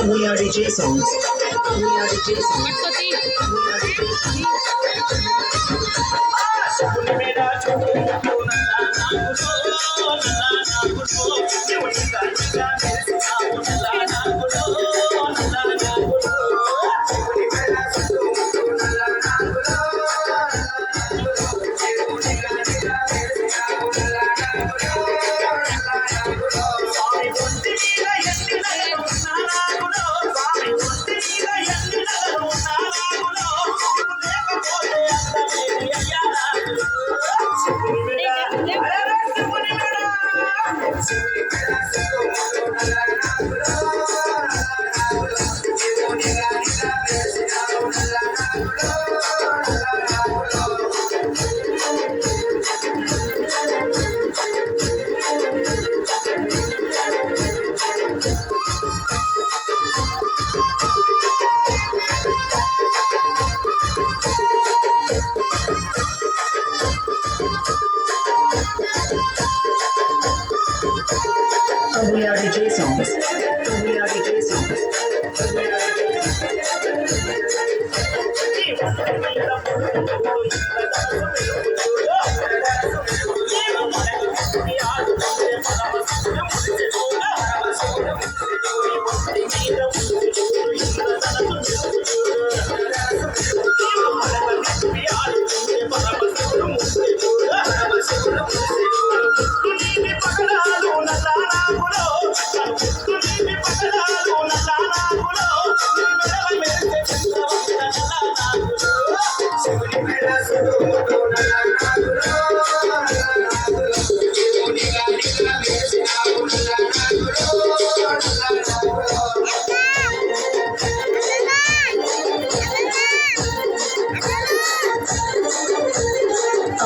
We are DJ songs. We are DJ songs. We are DJ songs. We are DJ songs.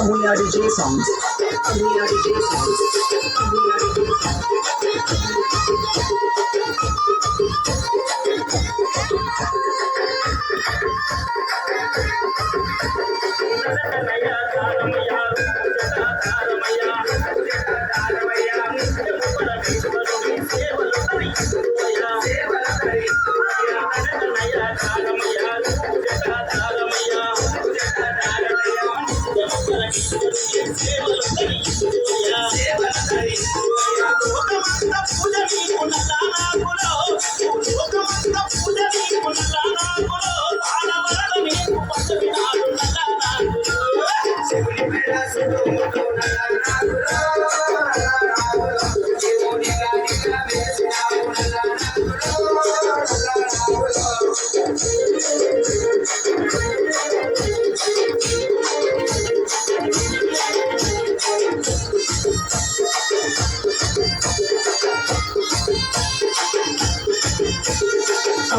We are DJ songs. We are DJ songs. We are DJ songs.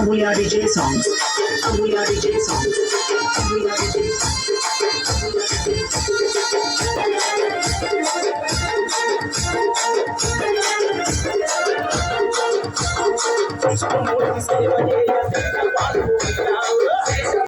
We are DJ songs. We are DJ songs. We are DJ songs.